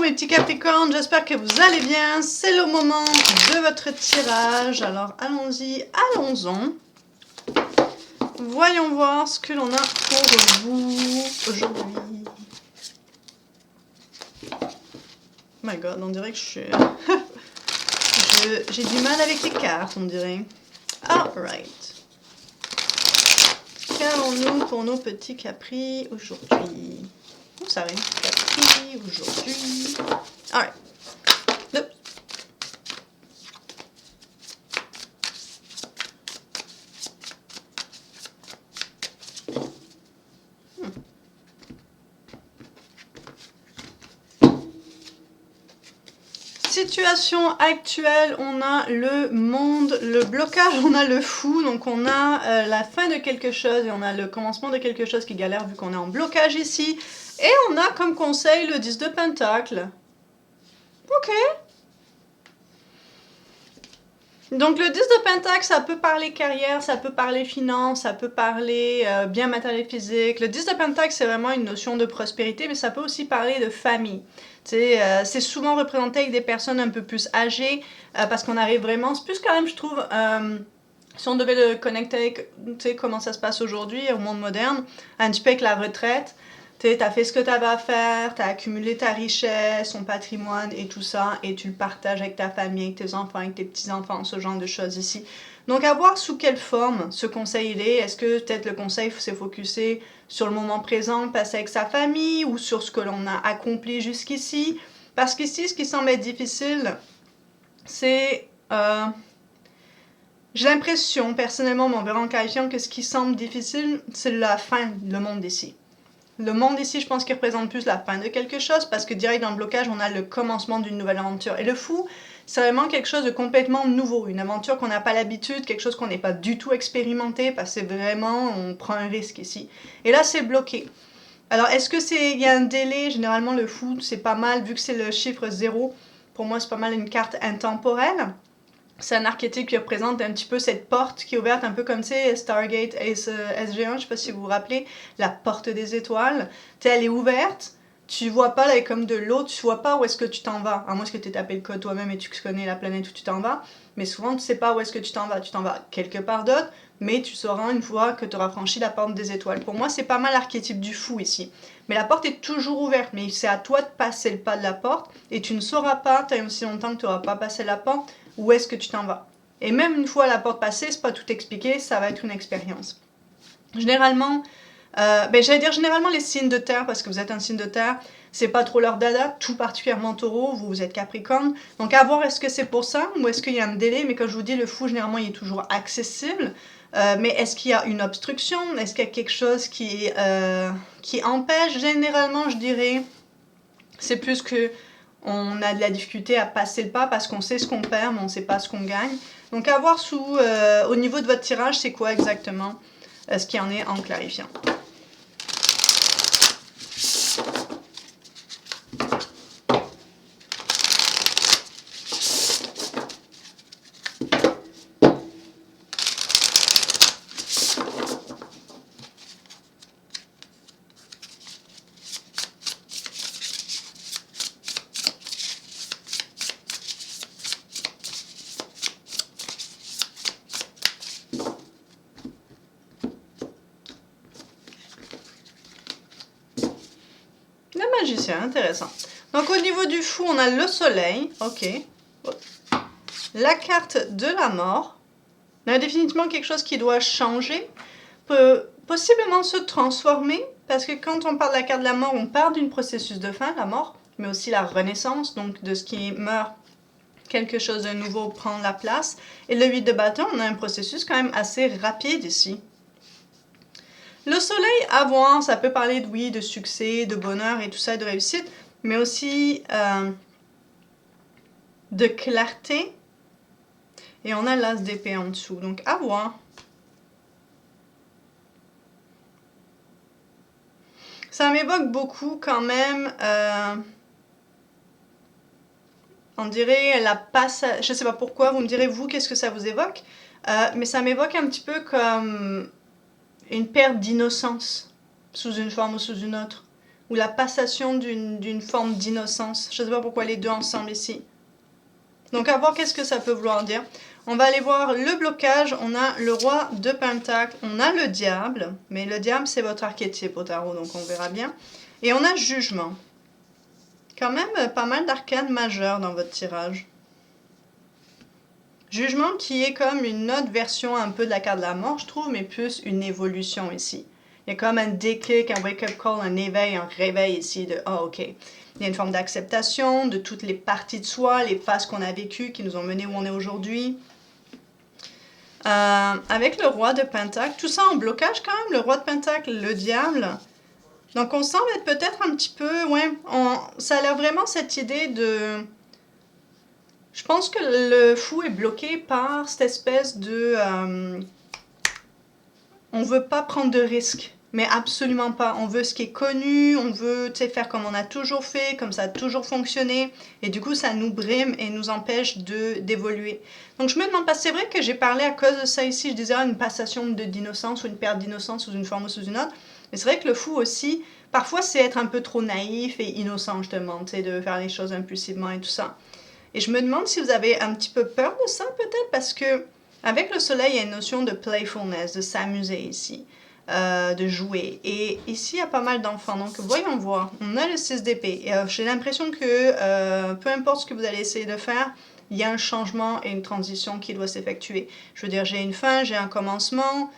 mes petits Capricornes, j'espère que vous allez bien. C'est le moment de votre tirage. Alors allons-y, allons-en. Voyons voir ce que l'on a pour vous aujourd'hui. Oh my god, on dirait que je suis... J'ai du mal avec les cartes, on dirait. Alright. Qu'avons-nous pour nos petits Capris aujourd'hui? Oh, ça arrive. Capri aujourd'hui. Alright. Nope. Situation actuelle, on a le monde, le blocage, on a le fou, donc on a la fin de quelque chose et on a le commencement de quelque chose qui galère vu qu'on est en blocage ici. Et on a comme conseil le 10 de Pentacle. Ok. Donc le 10 de Pentacle, ça peut parler carrière, ça peut parler finance, ça peut parler bien matériel physique. Le 10 de Pentacle, c'est vraiment une notion de prospérité, mais ça peut aussi parler de famille. C'est souvent représenté avec des personnes un peu plus âgées, parce qu'on arrive vraiment, c'est plus quand même, je trouve, si on devait le connecter avec comment ça se passe aujourd'hui au monde moderne, un petit peu avec la retraite. Tu as fait ce que tu avais à faire, tu as accumulé ta richesse, ton patrimoine et tout ça, et tu le partages avec ta famille, avec tes enfants, avec tes petits-enfants, ce genre de choses ici. Donc à voir sous quelle forme ce conseil il est. Est-ce que peut-être le conseil s'est focusé sur le moment présent, passé avec sa famille, ou sur ce que l'on a accompli jusqu'ici? Parce qu'ici, ce qui semble être difficile, c'est... j'ai l'impression, personnellement, mais on verra en clarifiant, que ce qui semble difficile, c'est la fin, le monde d'ici. Le monde ici, je pense qu'il représente plus la fin de quelque chose, parce que direct dans le blocage, on a le commencement d'une nouvelle aventure. Et le fou, c'est vraiment quelque chose de complètement nouveau, une aventure qu'on n'a pas l'habitude, quelque chose qu'on n'est pas du tout expérimenté, parce que c'est vraiment, on prend un risque ici. Et là, c'est bloqué. Alors, est-ce que il y a un délai? Généralement, le fou, c'est pas mal, vu que c'est le chiffre 0, pour moi, c'est pas mal une carte intemporelle. C'est un archétype qui représente un petit peu cette porte qui est ouverte, un peu comme, tu sais, Stargate SG1, je sais pas si vous vous rappelez, la porte des étoiles. Tu sais, elle est ouverte, tu vois pas, là, elle est comme de l'eau, tu vois pas où est-ce que tu t'en vas. À moins que tu aies tapé le code toi-même et tu connais la planète où tu t'en vas. Mais souvent, tu sais pas où est-ce que tu t'en vas. Tu t'en vas quelque part d'autre, mais tu sauras une fois que tu auras franchi la porte des étoiles. Pour moi, c'est pas mal l'archétype du fou ici. Mais la porte est toujours ouverte, mais c'est à toi de passer le pas de la porte, et tu ne sauras pas, tant aussi longtemps que tu n'auras pas passé la porte, où est-ce que tu t'en vas. Et même une fois la porte passée, c'est pas tout expliqué, ça va être une expérience. Généralement, j'allais dire généralement les signes de terre, parce que vous êtes un signe de terre, c'est pas trop leur dada, tout particulièrement taureau, vous êtes capricorne. Donc à voir est-ce que c'est pour ça, ou est-ce qu'il y a un délai, mais comme je vous dis, le fou, généralement, il est toujours accessible. Mais est-ce qu'il y a une obstruction? Est-ce qu'il y a quelque chose qui empêche? Généralement, je dirais, c'est plus que on a de la difficulté à passer le pas parce qu'on sait ce qu'on perd, mais on ne sait pas ce qu'on gagne. Donc à voir au niveau de votre tirage, c'est quoi exactement ce qui en est en clarifiant. Le magicien, intéressant. Donc au niveau du fou, on a le soleil, ok. La carte de la mort. On a définitivement quelque chose qui doit changer, peut possiblement se transformer, parce que quand on parle de la carte de la mort, on parle d'un processus de fin, la mort, mais aussi la renaissance, donc de ce qui meurt, quelque chose de nouveau prend la place. Et le 8 de bâton, on a un processus quand même assez rapide ici. Le soleil, à voir, ça peut parler oui, de succès, de bonheur et tout ça, de réussite, mais aussi de clarté. Et on a l'as d'épée en dessous, donc à voir. Ça m'évoque beaucoup quand même, on dirait la passe, je sais pas pourquoi, vous me direz vous qu'est-ce que ça vous évoque, mais ça m'évoque un petit peu comme une perte d'innocence, sous une forme ou sous une autre. ou la passation d'une forme d'innocence. Je ne sais pas pourquoi les deux ensemble ici. Donc à voir qu'est-ce que ça peut vouloir dire. On va aller voir le blocage. On a le roi de pentacle, on a le diable. Mais le diable, c'est votre archétype au tarot, donc on verra bien. Et on a jugement. Quand même pas mal d'arcanes majeures dans votre tirage. Jugement qui est comme une autre version un peu de la carte de la mort, je trouve, mais plus une évolution ici. Il y a comme un déclic, un wake-up call, un éveil, un réveil ici de « Ah, ok ». Il y a une forme d'acceptation de toutes les parties de soi, les phases qu'on a vécues, qui nous ont mené où on est aujourd'hui. Avec le roi de pentacle, tout ça en blocage quand même, le roi de pentacle, le diable. Donc on semble être peut-être un petit peu, ouais, ça a l'air vraiment cette idée de... Je pense que le fou est bloqué par cette espèce de... on veut pas prendre de risques, mais absolument pas. On veut ce qui est connu, on veut faire comme on a toujours fait, comme ça a toujours fonctionné. Et du coup, ça nous brime et nous empêche d'évoluer. Donc je me demande pas, c'est vrai que j'ai parlé à cause de ça ici, je disais une passation d'innocence ou une perte d'innocence sous une forme ou sous une autre. Mais c'est vrai que le fou aussi, parfois c'est être un peu trop naïf et innocent justement, de faire les choses impulsivement et tout ça. Et je me demande si vous avez un petit peu peur de ça peut-être, parce que avec le soleil, il y a une notion de playfulness, de s'amuser ici, de jouer. Et ici, il y a pas mal d'enfants, donc voyons voir. On a le 6 d'épée. Et j'ai l'impression que peu importe ce que vous allez essayer de faire, il y a un changement et une transition qui doit s'effectuer. Je veux dire, j'ai une fin, j'ai un commencement,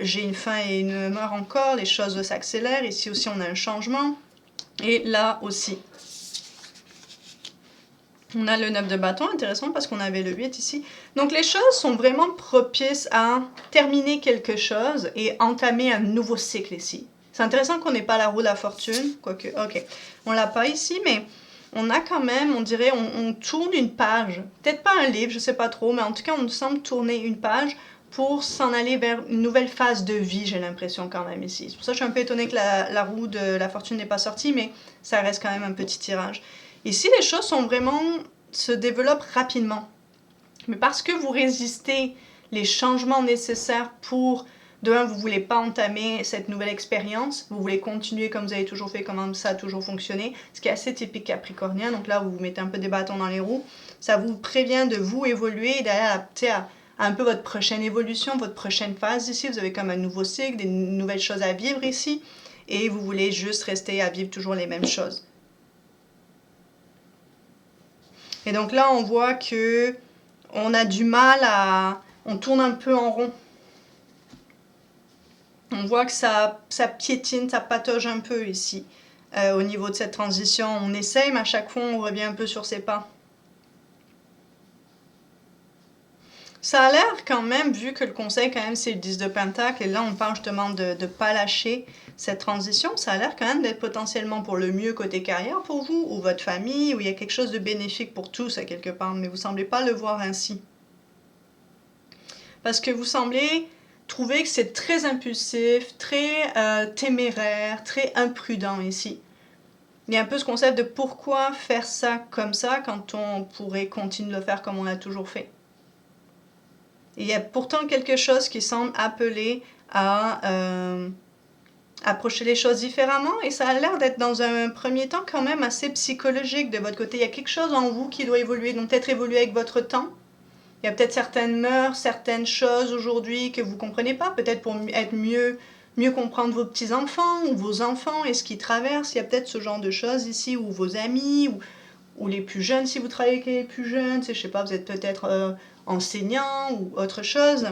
j'ai une fin et une mort encore, les choses s'accélèrent. Ici aussi, on a un changement. Et là aussi. On a le 9 de bâton, intéressant parce qu'on avait le 8 ici. Donc les choses sont vraiment propices à terminer quelque chose et entamer un nouveau cycle ici. C'est intéressant qu'on n'ait pas la roue de la fortune, quoique, ok. On l'a pas ici, mais on a quand même, on dirait, on tourne une page. Peut-être pas un livre, je sais pas trop, mais en tout cas, on nous semble tourner une page pour s'en aller vers une nouvelle phase de vie, j'ai l'impression quand même ici. C'est pour ça que je suis un peu étonnée que la roue de la fortune n'est pas sortie, mais ça reste quand même un petit tirage. Ici, les choses sont vraiment se développent rapidement. Mais parce que vous résistez les changements nécessaires pour, de un, vous ne voulez pas entamer cette nouvelle expérience, vous voulez continuer comme vous avez toujours fait, comme ça a toujours fonctionné, ce qui est assez typique capricornien. Donc là, vous mettez un peu des bâtons dans les roues. Ça vous prévient de vous évoluer et d'aller à un peu votre prochaine évolution, votre prochaine phase ici. Vous avez comme un nouveau cycle, des nouvelles choses à vivre ici. Et vous voulez juste rester à vivre toujours les mêmes choses. Et donc là, on voit que on a du mal à... On tourne un peu en rond. On voit que ça piétine, ça patauge un peu ici. Au niveau de cette transition, on essaye, mais à chaque fois, on revient un peu sur ses pas. Ça a l'air quand même, vu que le conseil quand même c'est le 10 de pentacle, et là on parle justement de ne pas lâcher cette transition, ça a l'air quand même d'être potentiellement pour le mieux côté carrière pour vous, ou votre famille, où il y a quelque chose de bénéfique pour tous à quelque part, mais vous ne semblez pas le voir ainsi. Parce que vous semblez trouver que c'est très impulsif, très téméraire, très imprudent ici. Il y a un peu ce concept de pourquoi faire ça comme ça quand on pourrait continuer de le faire comme on a toujours fait. Il y a pourtant quelque chose qui semble appeler à approcher les choses différemment et ça a l'air d'être dans un premier temps quand même assez psychologique de votre côté. Il y a quelque chose en vous qui doit évoluer, donc peut-être évoluer avec votre temps. Il y a peut-être certaines mœurs, certaines choses aujourd'hui que vous ne comprenez pas, peut-être pour être mieux comprendre vos petits-enfants ou vos enfants et ce qu'ils traversent. Il y a peut-être ce genre de choses ici, ou vos amis, ou les plus jeunes si vous travaillez avec les plus jeunes. Je sais pas, vous êtes peut-être... enseignant ou autre chose.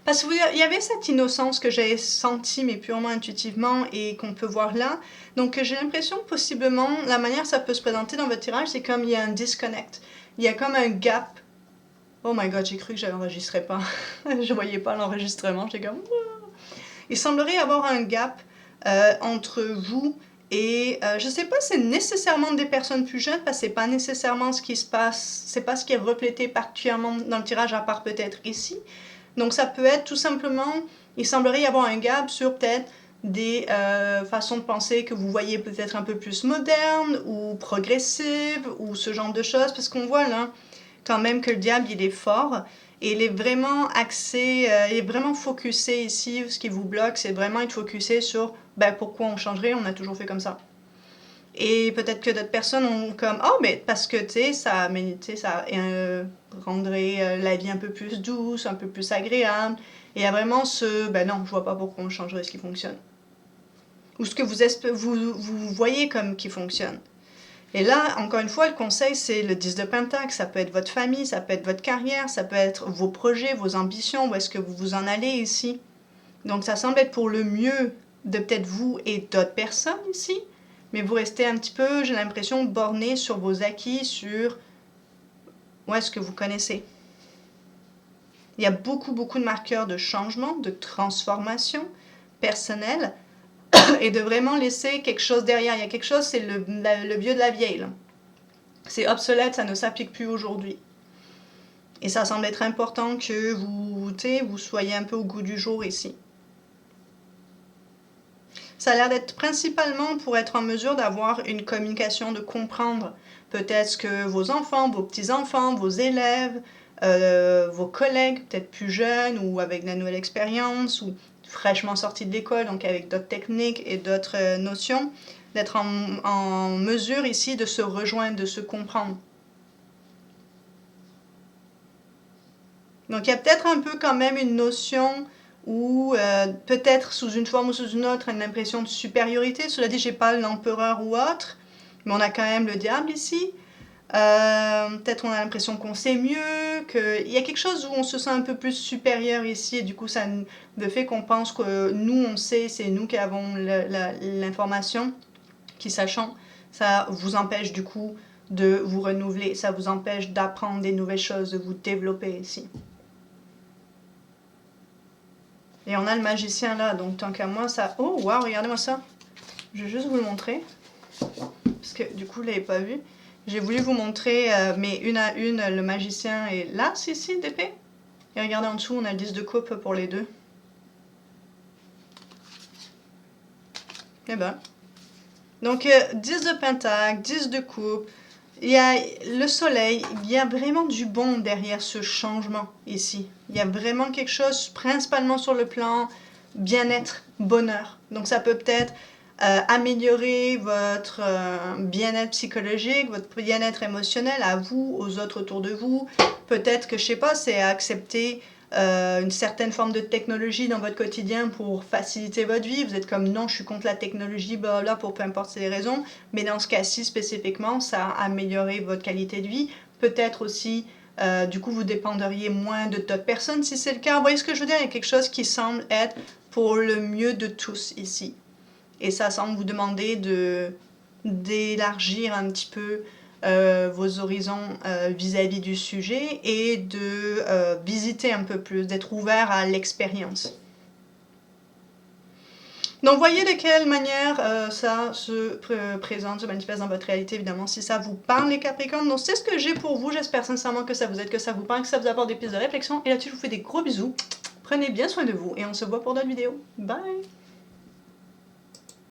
Parce qu'il y avait cette innocence que j'ai sentie, mais purement intuitivement, et qu'on peut voir là. Donc j'ai l'impression que possiblement, la manière que ça peut se présenter dans votre tirage, c'est comme il y a un disconnect. Il y a comme un gap. Oh my god, j'ai cru que je n'enregistrais pas. Je voyais pas l'enregistrement, j'étais comme... Il semblerait y avoir un gap entre vous et je sais pas, c'est nécessairement des personnes plus jeunes parce que c'est pas nécessairement ce qui se passe, c'est pas ce qui est reflété particulièrement dans le tirage à part peut-être ici. Donc ça peut être tout simplement, il semblerait y avoir un gap sur peut-être des façons de penser que vous voyez peut-être un peu plus modernes ou progressives ou ce genre de choses parce qu'on voit là, quand même que le diable, il est fort. Et il est vraiment axé, il est vraiment focusé ici. Ce qui vous bloque, c'est vraiment être focusé sur pourquoi on changerait, on a toujours fait comme ça. Et peut-être que d'autres personnes ont comme oh mais parce que ça rendrait la vie un peu plus douce, un peu plus agréable. Et il y a vraiment ce non, je vois pas pourquoi on changerait ce qui fonctionne. Ou ce que vous voyez comme qui fonctionne. Et là, encore une fois, le conseil, c'est le 10 de Pentacle. Ça peut être votre famille, ça peut être votre carrière, ça peut être vos projets, vos ambitions, où est-ce que vous vous en allez ici. Donc ça semble être pour le mieux de peut-être vous et d'autres personnes ici, mais vous restez un petit peu, j'ai l'impression, borné sur vos acquis, sur où est-ce que vous connaissez. Il y a beaucoup de marqueurs de changement, de transformation personnelle, et de vraiment laisser quelque chose derrière. Il y a quelque chose, c'est le vieux de la vieille. Là. C'est obsolète, ça ne s'applique plus aujourd'hui. Et ça semble être important que vous soyez un peu au goût du jour ici. Ça a l'air d'être principalement pour être en mesure d'avoir une communication, de comprendre peut-être ce que vos enfants, vos petits-enfants, vos élèves, vos collègues, peut-être plus jeunes ou avec de la nouvelle expérience ou fraîchement sortis de l'école, donc avec d'autres techniques et d'autres notions, d'être en mesure ici de se rejoindre, de se comprendre. Donc il y a peut-être un peu quand même une notion ou peut-être sous une forme ou sous une autre une impression de supériorité. Cela dit, j'ai pas l'empereur ou autre, mais on a quand même le diable ici. Peut-être on a l'impression qu'on sait mieux, qu'il y a quelque chose où on se sent un peu plus supérieur ici, et du coup ça le fait qu'on pense que nous on sait, c'est nous qui avons l'information, qui sachons, ça vous empêche du coup de vous renouveler, ça vous empêche d'apprendre des nouvelles choses, de vous développer ici. Et on a le magicien là, donc tant qu'à moi ça... Oh waouh, regardez-moi ça. Je vais juste vous le montrer, parce que du coup vous l'avez pas vu. J'ai voulu vous montrer, mais une à une, le magicien est là, ici, d'épée. Et regardez en dessous, on a le 10 de coupe pour les deux. Et ben. Donc 10 de pentacle, 10 de coupe. Il y a le soleil, il y a vraiment du bon derrière ce changement ici. Il y a vraiment quelque chose, principalement sur le plan bien-être, bonheur. Donc ça peut peut-être améliorer votre bien-être psychologique, votre bien-être émotionnel à vous, aux autres autour de vous. Peut-être que, je sais pas, c'est accepter une certaine forme de technologie dans votre quotidien pour faciliter votre vie. Vous êtes comme non, je suis contre la technologie, blablabla, pour peu importe les raisons. Mais dans ce cas-ci spécifiquement, ça a amélioré votre qualité de vie. Peut-être aussi, du coup, vous dépendriez moins de d'autres personnes si c'est le cas. Vous voyez ce que je veux dire? Il y a quelque chose qui semble être pour le mieux de tous ici. Et ça semble vous demander d'élargir un petit peu vos horizons vis-à-vis du sujet et de visiter un peu plus, d'être ouvert à l'expérience. Donc voyez de quelle manière ça se présente, se manifeste dans votre réalité, évidemment, si ça vous parle les Capricornes. Donc c'est ce que j'ai pour vous, j'espère sincèrement que ça vous aide, que ça vous parle, que ça vous apporte des pistes de réflexion. Et là-dessus, je vous fais des gros bisous, prenez bien soin de vous et on se voit pour d'autres vidéos. Bye!